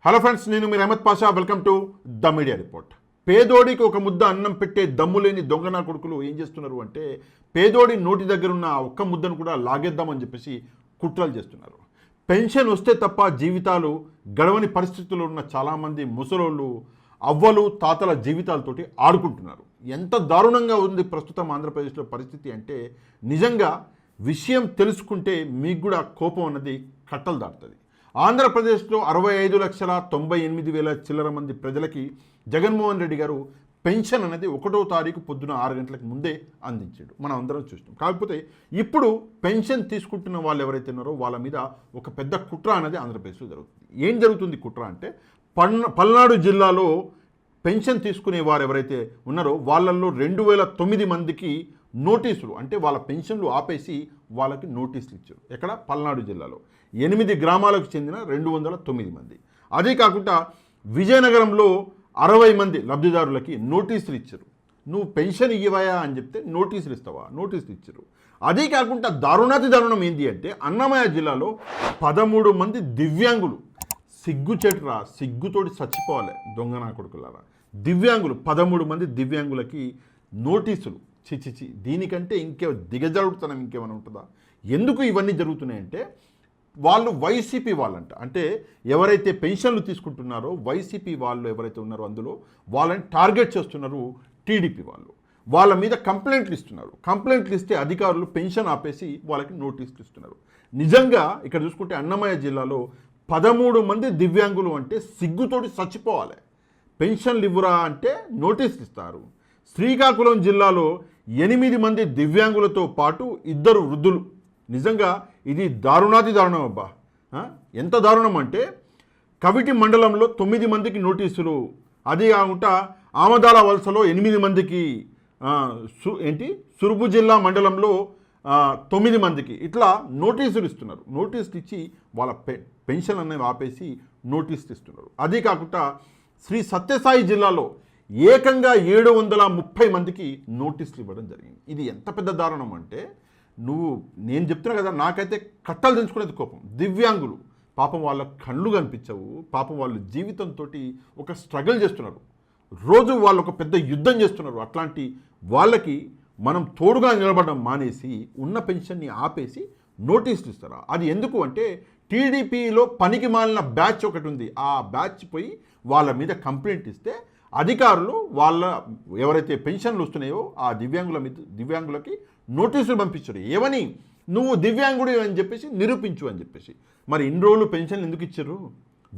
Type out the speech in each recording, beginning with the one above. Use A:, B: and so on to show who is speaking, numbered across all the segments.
A: Hello friends, నేను మీరు Ahmed Pasha. Welcome to the media report. పేదోడికి ఒక ముద్ద అన్నం పెట్టే దమ్ము లేని దొంగనా కొడుకులు ఏం చేస్తున్నారు అంటే, పేదోడి నోటి దగ్గర ఉన్న ఒక్క ముద్దను కూడా లాగేద్దామని చెప్పేసి కుట్రలు చేస్తున్నారు. పెన్షన్ వస్తే తప్ప జీవితాలు గడవని పరిస్థితుల్లో ఉన్న చాలామంది ముసలోళ్ళు, అవ్వలు, తాతల జీవితాలతోటి ఆడుకుంటున్నారు. ఎంత దారుణంగా ఉంది ప్రస్తుతం ఆంధ్రప్రదేశ్లో పరిస్థితి అంటే, నిజంగా విషయం తెలుసుకుంటే మీకు కూడా కోపం అన్నది కట్టలు దాటుతుంది. ఆంధ్రప్రదేశ్లో 65,98,000 చిల్లర మంది ప్రజలకి జగన్మోహన్ రెడ్డి గారు పెన్షన్ అనేది 1వ తారీఖు పొద్దున 6 గంటలకు ముందే అందించాడు. మనం అందరం చూస్తాం. కాకపోతే ఇప్పుడు పెన్షన్ తీసుకుంటున్న వాళ్ళు ఎవరైతే ఉన్నారో వాళ్ళ మీద ఒక పెద్ద కుట్ర అనేది ఆంధ్రప్రదేశ్లో జరుగుతుంది. ఏం జరుగుతుంది కుట్ర అంటే, పల్నాడు జిల్లాలో పెన్షన్ తీసుకునే వారు ఎవరైతే ఉన్నారో వాళ్ళల్లో 2009 మందికి నోటీసులు, అంటే వాళ్ళ పెన్షన్లు ఆపేసి వాళ్ళకి నోటీసులు ఇచ్చారు. ఎక్కడ? పల్నాడు జిల్లాలో 8 గ్రామాలకు చెందిన 209 మంది. అదే కాకుండా విజయనగరంలో 60 మంది లబ్ధిదారులకి నోటీసులు ఇచ్చారు. నువ్వు పెన్షన్ ఇవ్వయా అని చెప్తే నోటీసులు ఇస్తావా? నోటీసులు ఇచ్చారు. అదే కాకుండా దారుణాతి దారుణం ఏంటి అంటే, అన్నమయ్య జిల్లాలో 13 మంది దివ్యాంగులు, సిగ్గుచెట్రా, సిగ్గుతోటి చచ్చిపోవాలి దొంగనా కొడుకులారా, దివ్యాంగులు 13 మంది దివ్యాంగులకి నోటీసులు. చిచిచి, దీనికంటే ఇంకే దిగజారుడుతనం ఇంకేమైనా ఉంటుందా? ఎందుకు ఇవన్నీ జరుగుతున్నాయంటే, వాళ్ళు వైసీపీ వాళ్ళంట. అంటే ఎవరైతే పెన్షన్లు తీసుకుంటున్నారో వైసీపీ వాళ్ళు ఎవరైతే ఉన్నారో అందులో వాళ్ళని టార్గెట్ చేస్తున్నారు టీడీపీ వాళ్ళు. వాళ్ళ మీద కంప్లైంట్లు ఇస్తున్నారు. కంప్లైంట్లు ఇస్తే అధికారులు పెన్షన్ ఆపేసి వాళ్ళకి నోటీసులు ఇస్తున్నారు. నిజంగా ఇక్కడ చూసుకుంటే అన్నమయ్య జిల్లాలో 13 మంది దివ్యాంగులు అంటే సిగ్గుతోటి చచ్చిపోవాలి. పెన్షన్లు ఇవ్వరా అంటే నోటీసులు ఇస్తారు. శ్రీకాకుళం జిల్లాలో 8 మంది దివ్యాంగులతో పాటు 2 వృద్ధులు. నిజంగా ఇది దారుణాతి దారుణం అబ్బా. ఎంత దారుణం అంటే, కవిటి మండలంలో 9 మందికి నోటీసులు, అదే కాకుండా ఆమదాల వలసలో 8 మందికి, సురుపు జిల్లా మండలంలో 9 మందికి ఇట్లా నోటీసులు ఇస్తున్నారు. నోటీసులు ఇచ్చి వాళ్ళ పెన్షన్ అనేవి ఆపేసి నోటీసులు ఇస్తున్నారు. అదే కాకుండా శ్రీ సత్యసాయి జిల్లాలో ఏకంగా 730 మందికి నోటీసులు ఇవ్వడం జరిగింది. ఇది ఎంత పెద్ద దారుణం అంటే, నేను చెప్తున్నా కదా, నాకైతే కట్టలు తెంచుకునేది కోపం. దివ్యాంగులు పాపం, వాళ్ళ కళ్ళు కనిపించవు, పాపం వాళ్ళు జీవితంతో ఒక స్ట్రగుల్ చేస్తున్నారు. రోజు వాళ్ళు ఒక పెద్ద యుద్ధం చేస్తున్నారు. అట్లాంటి వాళ్ళకి మనం తోడుగా నిలబడడం మానేసి ఉన్న పెన్షన్ని ఆపేసి నోటీసులు ఇస్తారా? అది ఎందుకు అంటే, టీడీపీలో పనికి మాలిన బ్యాచ్ ఒకటి ఉంది. ఆ బ్యాచ్ పోయి వాళ్ళ మీద కంప్లైంట్ ఇస్తే అధికారులు వాళ్ళ ఎవరైతే పెన్షన్లు వస్తున్నాయో ఆ దివ్యాంగులకి నోటీసులు పంపించారు. ఏమని? నువ్వు దివ్యాంగుడు అని చెప్పేసి నిరూపించు అని చెప్పేసి. మరి ఇన్ని రోజులు పెన్షన్లు ఎందుకు ఇచ్చారు?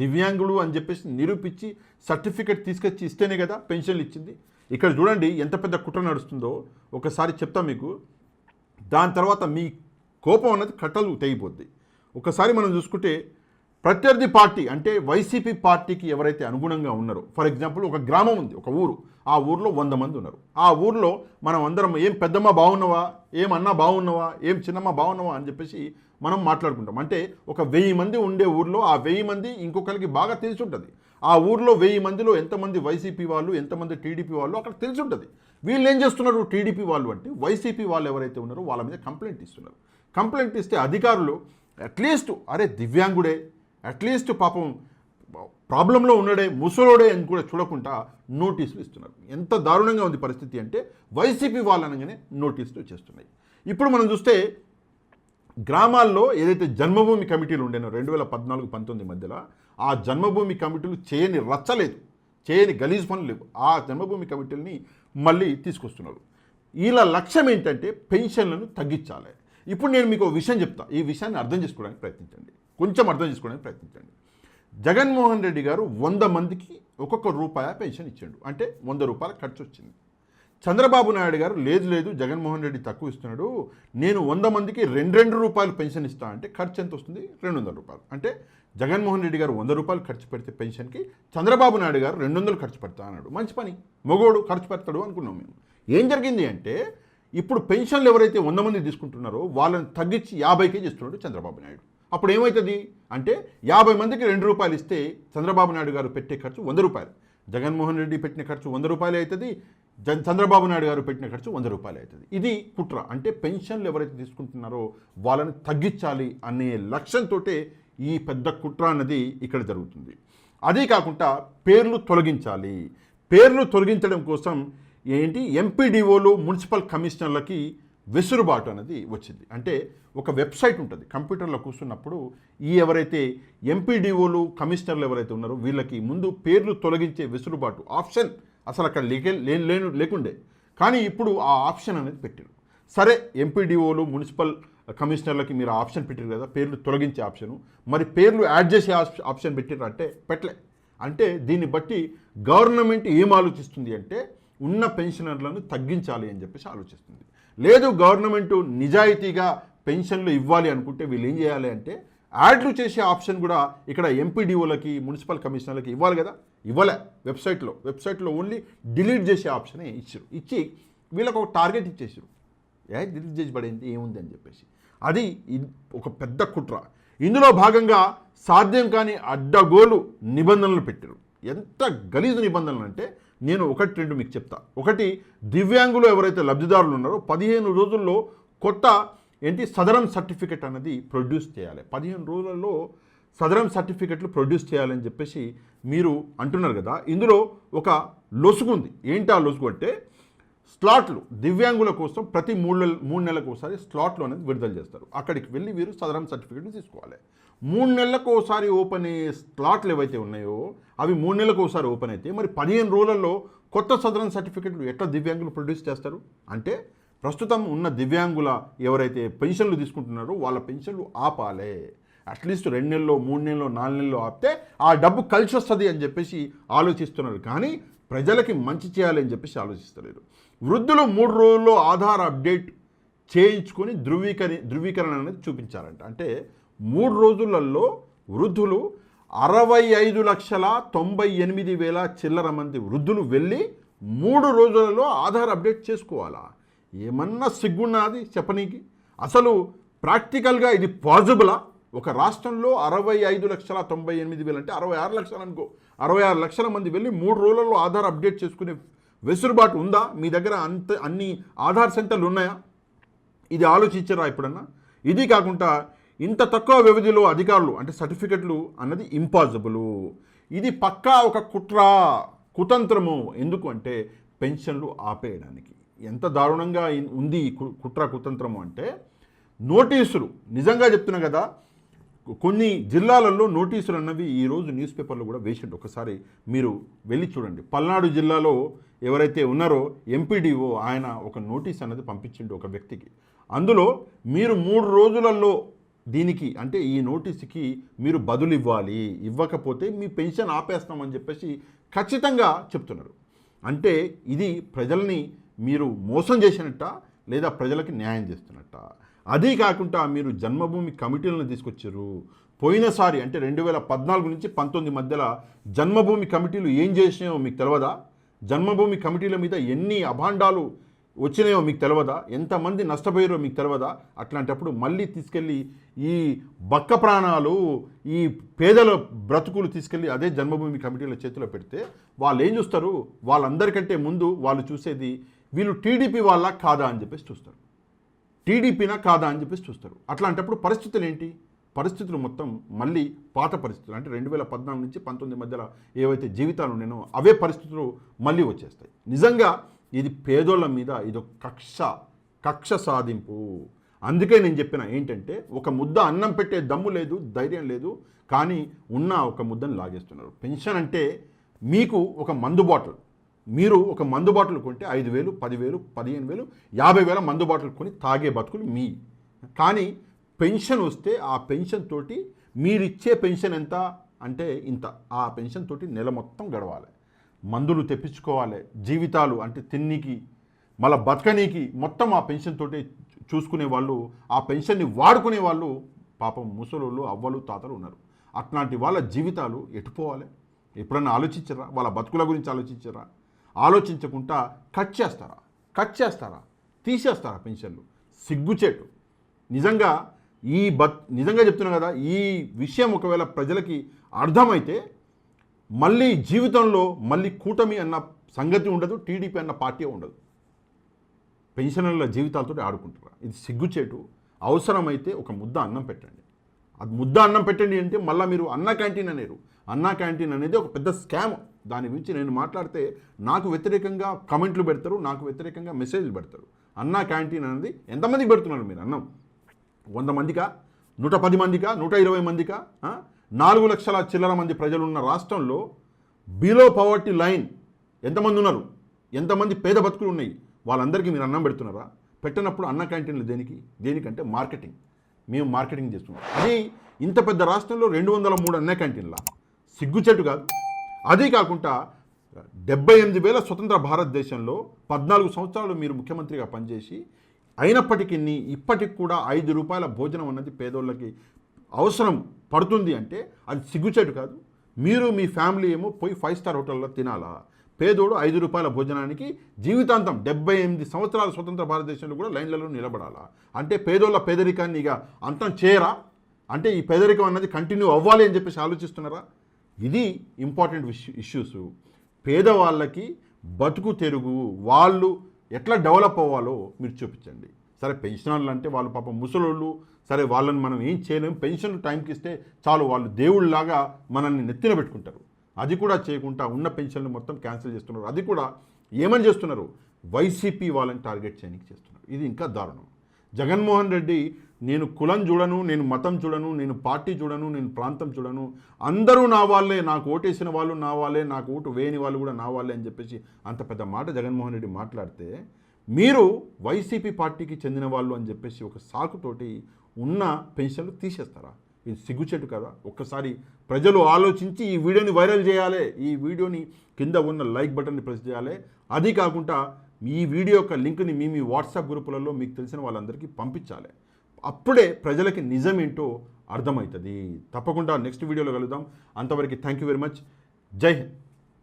A: దివ్యాంగుడు అని చెప్పేసి నిరూపించి సర్టిఫికెట్ తీసుకొచ్చి ఇస్తేనే కదా పెన్షన్లు ఇచ్చింది. ఇక్కడ చూడండి ఎంత పెద్ద కుట్ర నడుస్తుందో. ఒకసారి చెప్తా మీకు, దాని తర్వాత మీ కోపం అనేది కట్టలు తెగిపోద్ది. ఒకసారి మనం చూసుకుంటే, ప్రత్యర్థి పార్టీ అంటే వైసీపీ పార్టీకి ఎవరైతే అనుగుణంగా ఉన్నారో, ఫర్ ఎగ్జాంపుల్ ఒక గ్రామం ఉంది, ఒక ఊరు, ఆ ఊరిలో 100 మంది ఉన్నారు. ఆ ఊరిలో మనం అందరం ఏం పెద్దమ్మ బాగున్నావా, ఏం అన్న బాగున్నావా, ఏం చిన్నమ్మ బాగున్నావా అని చెప్పేసి మనం మాట్లాడుకుంటాం. అంటే ఒక 1000 మంది ఉండే ఊరిలో ఆ 1000 మంది ఇంకొకరికి బాగా తెలిసి ఉంటుంది. ఆ ఊరిలో 1000 మందిలో ఎంతమంది వైసీపీ వాళ్ళు, ఎంతమంది టీడీపీ వాళ్ళు అక్కడ తెలిసి ఉంటుంది. వీళ్ళు ఏం చేస్తున్నారు? టీడీపీ వాళ్ళు అంటే వైసీపీ వాళ్ళు ఎవరైతే ఉన్నారో వాళ్ళ మీద కంప్లైంట్ ఇస్తున్నారు. కంప్లైంట్ ఇస్తే అధికారులు అట్లీస్ట్ అరే దివ్యాంగుడే, అట్లీస్ట్ పాపం ప్రాబ్లంలో ఉన్నాడే, ముసలోడే అని కూడా చూడకుండా నోటీసులు ఇస్తున్నారు. ఎంత దారుణంగా ఉంది పరిస్థితి అంటే, వైసీపీ వాళ్ళు అనగానే నోటీసులు చేస్తున్నాయి. ఇప్పుడు మనం చూస్తే గ్రామాల్లో ఏదైతే జన్మభూమి కమిటీలు ఉండేనో 2014-19 మధ్యలో, ఆ జన్మభూమి కమిటీలు చేయని రచ్చలేదు, చేయని గలీజ్ పనులు లేవు. ఆ జన్మభూమి కమిటీలని మళ్ళీ తీసుకొస్తున్నారు. వీళ్ళ లక్ష్యం ఏంటంటే పెన్షన్లను తగ్గించాలి. ఇప్పుడు నేను మీకు విషయం చెప్తా, ఈ విషయాన్ని అర్థం చేసుకోవడానికి ప్రయత్నించండి, కొంచెం అర్థం చేసుకోవడానికి ప్రయత్నించండి. జగన్మోహన్ రెడ్డి గారు 100 మందికి ఒక్కొక్క రూపాయి పెన్షన్ ఇచ్చాడు, అంటే 100 రూపాయల ఖర్చు వచ్చింది. చంద్రబాబు నాయుడు గారు లేదు జగన్మోహన్ రెడ్డి తక్కువ ఇస్తున్నాడు, నేను 100 మందికి 2 రూపాయలు పెన్షన్ ఇస్తా అంటే ఖర్చు ఎంత వస్తుంది? 200 రూపాయలు. అంటే జగన్మోహన్ రెడ్డి గారు 100 రూపాయలు ఖర్చు పెడితే పెన్షన్కి చంద్రబాబు నాయుడు గారు 200 ఖర్చు పెడతా అన్నాడు. మంచి పని, మొగోడు ఖర్చు పెడతాడు అనుకున్నాం మేము. ఏం జరిగింది అంటే, ఇప్పుడు పెన్షన్లు ఎవరైతే 100 మంది తీసుకుంటున్నారో వాళ్ళని తగ్గించి 50కే చేస్తున్నాడు చంద్రబాబు నాయుడు. అప్పుడు ఏమవుతుంది అంటే, 50 మందికి 2 రూపాయలు ఇస్తే చంద్రబాబు నాయుడు గారు పెట్టే ఖర్చు 100 రూపాయలు, జగన్మోహన్ రెడ్డి పెట్టిన ఖర్చు 100 రూపాయలు అవుతుంది, చంద్రబాబు నాయుడు గారు పెట్టిన ఖర్చు 100 రూపాయలు అవుతుంది. ఇది కుట్ర. అంటే పెన్షన్లు ఎవరైతే తీసుకుంటున్నారో వాళ్ళని తగ్గించాలి అనే లక్ష్యంతో ఈ పెద్ద కుట్ర అన్నది ఇక్కడ జరుగుతుంది. అదే కాకుండా పేర్లు తొలగించాలి. పేర్లు తొలగించడం కోసం ఏంటి ఎంపీడీఓలు మున్సిపల్ కమిషనర్లకి వెసులుబాటు అనేది వచ్చింది. అంటే ఒక వెబ్సైట్ ఉంటుంది, కంప్యూటర్లో కూర్చున్నప్పుడు ఎవరైతే ఎంపీడీఓలు కమిషనర్లు ఎవరైతే ఉన్నారో వీళ్ళకి ముందు పేర్లు తొలగించే వెసులుబాటు ఆప్షన్ అసలు అక్కడ లేకుండే, కానీ ఇప్పుడు ఆ ఆప్షన్ అనేది పెట్టారు. సరే, ఎంపీడీఓలు మున్సిపల్ కమిషనర్లకి మీరు ఆప్షన్ పెట్టారు కదా, పేర్లు తొలగించే ఆప్షను, మరి పేర్లు యాడ్ చేసే ఆప్షన్ పెట్టారు అంటే పెట్టలే. అంటే దీన్ని బట్టి గవర్నమెంట్ ఏం ఆలోచిస్తుంది అంటే ఉన్న పెన్షనర్లను తగ్గించాలి అని చెప్పేసి ఆలోచిస్తుంది. లేదు, గవర్నమెంట్ నిజాయితీగా పెన్షన్లు ఇవ్వాలి అనుకుంటే వీళ్ళు ఏం చేయాలి అంటే యాడ్లు చేసే ఆప్షన్ కూడా ఇక్కడ ఎంపీడీఓలకి మున్సిపల్ కమిషనర్లకి ఇవ్వాలి కదా, ఇవ్వలే. వెబ్సైట్లో ఓన్లీ డిలీట్ చేసే ఆప్షనే ఇచ్చి వీళ్ళకు ఒక టార్గెట్ ఇచ్చేసారు. డిలీట్ చేసి పడేది ఏముంది అని చెప్పేసి. అది ఒక పెద్ద కుట్ర. ఇందులో భాగంగా సాధ్యం కాని అడ్డగోలు నిబంధనలు పెట్టారు. ఎంత గలీజు నిబంధనలు అంటే నేను ఒకటి రెండు మీకు చెప్తా. ఒకటి, దివ్యాంగులు ఎవరైతే లబ్ధిదారులు ఉన్నారో 15 రోజుల్లో కొత్త సదరం సర్టిఫికెట్ అనేది ప్రొడ్యూస్ చేయాలి. 15 రోజులలో సదరం సర్టిఫికెట్లు ప్రొడ్యూస్ చేయాలని చెప్పేసి మీరు అంటున్నారు కదా. ఇందులో ఒక లొసుగు ఉంది. ఏంటి ఆ లొసుగు అంటే స్లాట్లు దివ్యాంగుల కోసం ప్రతి 3 నెలలకు ఒకసారి స్లాట్లు అనేది విడుదల చేస్తారు. అక్కడికి వెళ్ళి వీరు సదరం సర్టిఫికెట్ని తీసుకోవాలి. 3 నెలలకు ఒకసారి ఓపెన్ అయ్యే స్లాట్లు ఏవైతే ఉన్నాయో అవి 3 నెలలకు ఒకసారి ఓపెన్ అయితే మరి 15 రోజులలో కొత్త సదరం సర్టిఫికెట్లు ఎట్లా దివ్యాంగులు ప్రొడ్యూస్ చేస్తారు? అంటే ప్రస్తుతం ఉన్న దివ్యాంగుల ఎవరైతే పెన్షన్లు తీసుకుంటున్నారో వాళ్ళ పెన్షన్లు ఆపాలే. అట్లీస్ట్ 2 నెలల్లో 3 నెలల్లో 4 నెలల్లో ఆపితే ఆ డబ్బు కలిసి వస్తుంది అని చెప్పేసి ఆలోచిస్తున్నారు. కానీ ప్రజలకి మంచి చేయాలని చెప్పేసి ఆలోచిస్తలేరు. వృద్ధులు 3 రోజుల్లో ఆధార్ అప్డేట్ చేయించుకొని ధృవీకరణ అనేది చూపించారంట. అంటే 3 రోజులలో వృద్ధులు 65,98,000 చిల్లర మంది వృద్ధులు వెళ్ళి 3 రోజులలో ఆధార్ అప్డేట్ చేసుకోవాలా? ఏమన్నా సిగ్గున్నది చెప్పనీకి? అసలు ప్రాక్టికల్గా ఇది పాజిబులా? ఒక రాష్ట్రంలో 65,98,000 అంటే 66 లక్షలు అనుకో, 66 లక్షల మంది వెళ్ళి 3 రోజులలో ఆధార్ అప్డేట్ చేసుకునే వెసులుబాటు ఉందా? మీ దగ్గర అన్ని ఆధార్ సెంటర్లు ఉన్నాయా? ఇది ఆలోచించరా ఎప్పుడన్నా? ఇది కాకుండా ఇంత తక్కువ వ్యవధిలో అధికారులు అంటే సర్టిఫికెట్లు అన్నది ఇంపాసిబుల్. ఇది పక్కా ఒక కుతంత్రము. ఎందుకు అంటే పెన్షన్లు ఆపేయడానికి. ఎంత దారుణంగా ఉంది కుట్ర కుతంత్రము అంటే నోటీసులు, నిజంగా చెప్తున్నా కదా, కొన్ని జిల్లాలలో నోటీసులు అన్నవి ఈరోజు న్యూస్ పేపర్లో కూడా వేసిండు. ఒకసారి మీరు వెళ్ళి చూడండి. పల్నాడు జిల్లాలో ఎవరైతే ఉన్నారో ఎంపీడీఓ ఆయన ఒక నోటీస్ అనేది పంపించిండు ఒక వ్యక్తికి. అందులో మీరు 3 రోజులలో దీనికి అంటే ఈ నోటీస్కి మీరు బదులు ఇవ్వాలి, ఇవ్వకపోతే మీ పెన్షన్ ఆపేస్తామని చెప్పేసి ఖచ్చితంగా చెప్తున్నారు. అంటే ఇది ప్రజల్ని మీరు మోసం చేసినట్ట లేదా ప్రజలకి న్యాయం చేస్తున్నట్ట? అదీ కాకుండా మీరు జన్మభూమి కమిటీలను తీసుకొచ్చారు. పోయినసారి అంటే 2014 నుంచి 19 మధ్యలో జన్మభూమి కమిటీలు ఏం చేసినాయో మీకు తెలియదా? జన్మభూమి కమిటీల మీద ఎన్ని అభాండాలు వచ్చినాయో మీకు తెలియదా? ఎంతమంది నష్టపోయారో మీకు తెలియదా? అట్లాంటప్పుడు మళ్ళీ తీసుకెళ్ళి ఈ బక్క ప్రాణాలు, ఈ పేదల బ్రతుకులు తీసుకెళ్ళి అదే జన్మభూమి కమిటీల చేతిలో పెడితే వాళ్ళు ఏం చూస్తారు? వాళ్ళందరికంటే ముందు వాళ్ళు చూసేది వీళ్ళు టీడీపీ వాళ్ళ కాదా అని చెప్పేసి చూస్తారు, టీడీపీనా కాదా అని చెప్పేసి చూస్తారు. అట్లాంటప్పుడు పరిస్థితులు ఏంటి? పరిస్థితులు మొత్తం మళ్ళీ పాత పరిస్థితులు అంటే 2014 నుంచి 19 మధ్యలో ఏవైతే జీవితాలు ఉన్నాయో అవే పరిస్థితులు మళ్ళీ వచ్చేస్తాయి. నిజంగా ఇది పేదోళ్ళ మీద ఇదొక కక్ష సాధింపు. అందుకే నేను చెప్పిన ఏంటంటే ఒక ముద్ద అన్నం పెట్టే దమ్ము లేదు, ధైర్యం లేదు, కానీ ఉన్న ఒక ముద్దను లాగేస్తున్నారు. పెన్షన్ అంటే మీకు ఒక మందు బాటిల్, మీరు ఒక మందు బాటిల్ కొంటే 5,000, 10,000, 15,000, 50,000 మందు బాటిల్ కొని తాగే బతుకులు మీ. కానీ పెన్షన్ వస్తే ఆ పెన్షన్ తోటి మీరిచ్చే పెన్షన్ ఎంత అంటే ఇంత, ఆ పెన్షన్ తోటి నెల మొత్తం గడవాలి, మందులు తెప్పించుకోవాలి, జీవితాలు అంటే తిన్నీకి మళ్ళీ బతకనీకి మొత్తం ఆ పెన్షన్ తోటి చూసుకునే వాళ్ళు, ఆ పెన్షన్ని వాడుకునే వాళ్ళు పాపం ముసలోళ్ళు, అవ్వలు, తాతలు ఉన్నారు. అట్లాంటి వాళ్ళ జీవితాలు ఎటుపోవాలి? ఎప్పుడన్నా ఆలోచించరా? వాళ్ళ బతుకుల గురించి ఆలోచించరా? ఆలోచించకుండా కట్ చేస్తారా, తీసేస్తారా పెన్షన్లు? సిగ్గుచేటు. నిజంగా నిజంగా చెప్తున్నా కదా, ఈ విషయం ఒకవేళ ప్రజలకి అర్థమైతే మళ్ళీ జీవితంలో మళ్ళీ కూటమి అన్న సంగతి ఉండదు, టీడీపీ అన్న పార్టీ ఉండదు. పెన్షనర్ల జీవితాలతో ఆడుకుంటారా? ఇది సిగ్గుచేటు. అవసరమైతే ఒక ముద్ద అన్నం పెట్టండి. అది ముద్ద అన్నం పెట్టండి అంటే మళ్ళీ మీరు అన్న క్యాంటీన్ అనేరు, అన్నా క్యాంటీన్ అనేది ఒక పెద్ద స్కామ్. దాని గురించి నేను మాట్లాడితే నాకు వ్యతిరేకంగా కమెంట్లు పెడతారు, నాకు వ్యతిరేకంగా మెసేజ్లు పెడతారు. అన్నా క్యాంటీన్ అనేది ఎంతమందికి పెడుతున్నారు మీరు అన్నం? 100 మందికా, 110 మందికా, 120 మందికా? 4 లక్షల చిల్లర మంది ప్రజలు ఉన్న రాష్ట్రంలో బిలో పవర్టీ లైన్ ఎంతమంది ఉన్నారు? ఎంతమంది పేద బతుకులు ఉన్నాయి? వాళ్ళందరికీ మీరు అన్నం పెడుతున్నారా? పెట్టినప్పుడు అన్న క్యాంటీన్లు దేనికంటే మార్కెటింగ్. మేము మార్కెటింగ్ చేస్తున్నాం. అది ఇంత పెద్ద రాష్ట్రంలో 203 అన్న క్యాంటీన్ల సిగ్గుచెట్టు కాదు. అదే కాకుండా 78,000 స్వతంత్ర భారతదేశంలో 14 సంవత్సరాలు మీరు ముఖ్యమంత్రిగా పనిచేసి అయినప్పటికీ ఇప్పటికి కూడా 5 రూపాయల భోజనం అన్నది పేదోళ్ళకి అవసరం పడుతుంది అంటే అది సిగ్గుచేటు కాదు. మీరు మీ ఫ్యామిలీ ఏమో పోయి 5 స్టార్ హోటల్లో తినాలా? పేదోడు 5 రూపాయల భోజనానికి జీవితాంతం 78 సంవత్సరాల స్వతంత్ర భారతదేశంలో కూడా లైన్లలో నిలబడాలా? అంటే పేదోళ్ళ పేదరికాన్ని ఇక అంతం చేయరా? అంటే ఈ పేదరికం అన్నది కంటిన్యూ అవ్వాలి అని చెప్పేసి ఆలోచిస్తున్నారా? ఇది ఇంపార్టెంట్ ఇష్యూస్. పేదవాళ్ళకి బతుకు తెరుగు, వాళ్ళు ఎట్లా డెవలప్ అవ్వాలో మీరు చూపించండి. సరే పెన్షనర్లు అంటే వాళ్ళు పాపం ముసలోళ్ళు, సరే వాళ్ళని మనం ఏం చేయలేము. పెన్షన్ టైంకి ఇస్తే చాలు, వాళ్ళు దేవుళ్ళలాగా మనల్ని నెత్తిన పెట్టుకుంటారు. అది కూడా చేయకుండా ఉన్న పెన్షన్లు మొత్తం క్యాన్సిల్ చేస్తున్నారు. అది కూడా ఏమని చేస్తున్నారు? వైసీపీ వాళ్ళని టార్గెట్ చేయడానికి చేస్తున్నారు. ఇది ఇంకా దారుణం. జగన్మోహన్ రెడ్డి నేను కులం చూడను, నేను మతం చూడను, నేను పార్టీ చూడను, నేను ప్రాంతం చూడను, అందరూ నా వాళ్ళే, నాకు ఓటేసిన వాళ్ళు నా వాళ్ళే, నాకు ఓటు వేయని వాళ్ళు కూడా నా వాళ్ళే అని చెప్పేసి అంత పెద్ద మాట జగన్మోహన్ రెడ్డి మాట్లాడితే మీరు వైసీపీ పార్టీకి చెందిన వాళ్ళు అని చెప్పేసి ఒక సాకుతోటి ఉన్న పెన్షన్లు తీసేస్తారా? ఇది సిగ్గుచెట్టు కదా. ఒక్కసారి ప్రజలు ఆలోచించి ఈ వీడియోని వైరల్ చేయాలి. ఈ వీడియోని కింద ఉన్న లైక్ బటన్ని ప్రెస్ చేయాలి. అది కాకుండా ఈ వీడియో యొక్క లింక్ని మీ వాట్సాప్ గ్రూపులలో మీకు తెలిసిన వాళ్ళందరికీ పంపించాలి. అప్పుడే ప్రజలకి నిజం ఏంటో అర్థమవుతుంది. తప్పకుండా నెక్స్ట్ వీడియోలో కలుద్దాం. అంతవరకు థ్యాంక్ యూ వెరీ మచ్. జై హింద్.